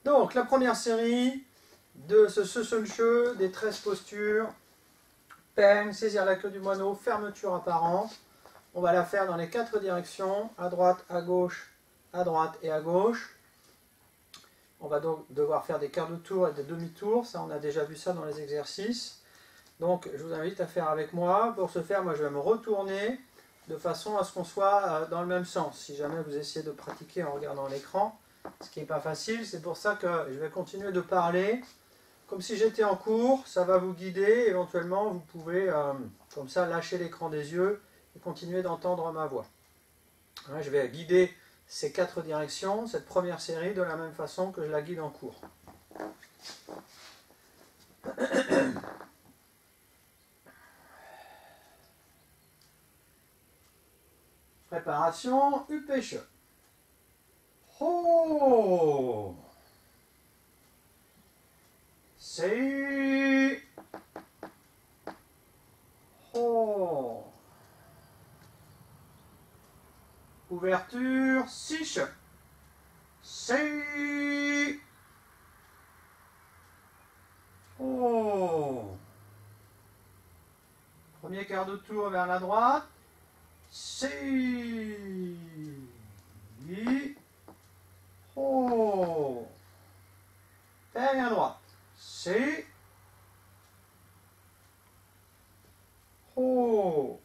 Donc, la première série de ce Sesunche, des 13 postures, peigne, saisir la queue du moineau, fermeture apparente. On va la faire dans les 4 directions, à droite, à gauche et à gauche. On va donc devoir faire des quarts de tour et des demi-tours, ça on a déjà vu ça dans les exercices. Donc je vous invite à faire avec moi. Pour ce faire, moi je vais me retourner de façon à ce qu'on soit dans le même sens. Si jamais vous essayez de pratiquer en regardant l'écran, ce qui n'est pas facile, c'est pour ça que je vais continuer de parler. Comme si j'étais en cours, ça va vous guider. Éventuellement, vous pouvez comme ça lâcher l'écran des yeux et continuer d'entendre ma voix. Hein, je vais guider ces 4 directions, cette première série, de la même façon que je la guide en cours. Préparation, U-pêche. Ho! C'est... Ho! Ouverture, sich. C'est... Oh. Premier quart de tour vers la droite. C'est... Oh. Peigne à droite. C'est... Oh.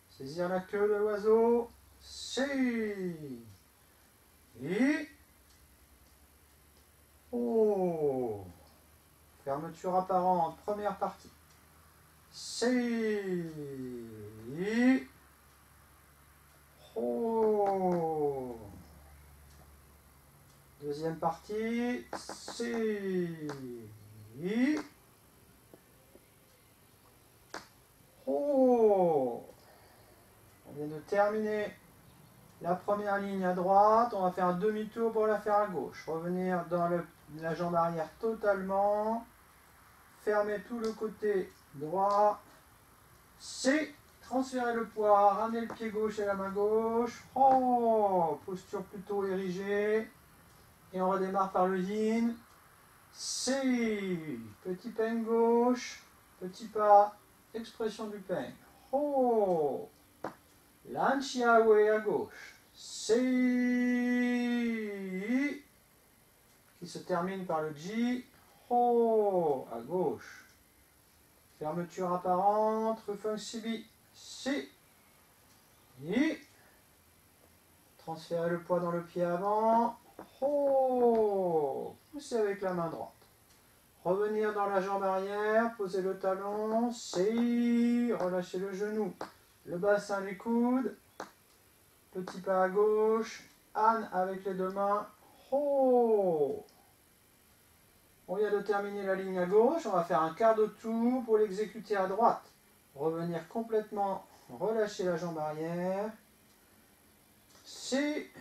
Saisir la queue de l'oiseau. C'est... Oh. Fermeture apparente, première partie. C'est... Oh. Deuxième partie. C'est... Oh. On vient de terminer la première ligne à droite. On va faire un demi-tour pour la faire à gauche. Revenir dans la jambe arrière totalement. Fermer tout le côté droit. C'est transférer le poids, ramener le pied gauche et la main gauche. Oh, posture plutôt érigée. Et on redémarre par le yin. C'est petit peigne gauche, petit pas, expression du peigne. Oh, l'anchiawe à gauche. C'est qui se termine par le ji. Oh, à gauche. Fermeture apparente, Rufeng Sibi. Si. Ni. Transférez le poids dans le pied avant. Oh. Poussez avec la main droite. Revenir dans la jambe arrière, poser le talon. Si. Relâchez le genou. Le bassin, les coudes. Petit pas à gauche. Âne avec les deux mains. Oh. On vient de terminer la ligne à gauche, on va faire un quart de tour pour l'exécuter à droite. Revenir complètement, relâcher la jambe arrière. C'est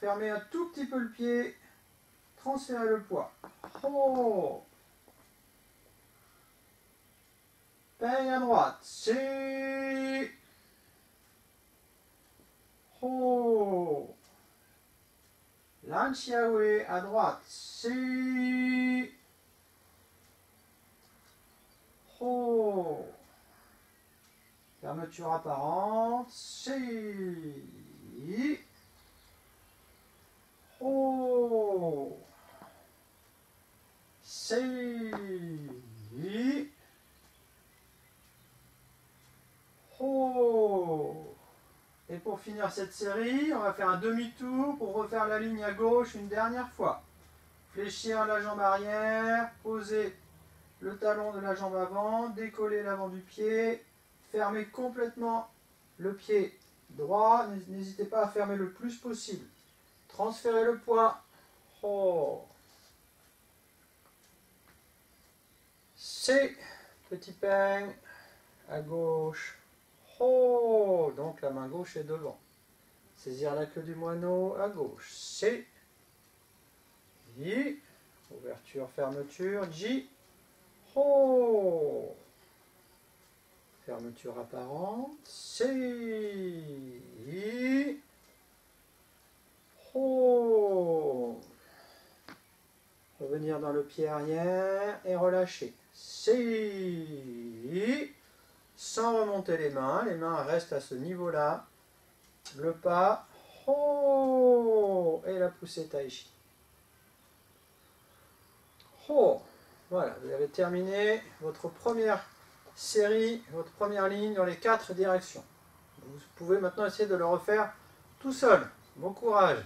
fermer un tout petit peu le pied, transférer le poids. Oh. Peigne à droite. C'est... Oh. L'anchiawe à droite. C'est... Oh. Fermeture apparente. C'est... Oh. C'est... Oh. Et pour finir cette série, on va faire un demi-tour pour refaire la ligne à gauche une dernière fois. Fléchir la jambe arrière, poser le talon de la jambe avant, décoller l'avant du pied, fermer complètement le pied droit, n'hésitez pas à fermer le plus possible. Transférer le poids. Oh. C'est petit peigne à gauche. Oh. Donc la main gauche est devant. Saisir la queue du moineau à gauche. C'est Yi. Ouverture, fermeture. Ji. Ho. Fermeture apparente. C'est Yi. Ho. Revenir dans le pied arrière et relâcher. Si. Sans remonter les mains restent à ce niveau-là. Le pas. Oh, et la poussée tai chi. Oh, voilà, vous avez terminé votre première série, votre première ligne dans les 4 directions. Vous pouvez maintenant essayer de le refaire tout seul. Bon courage!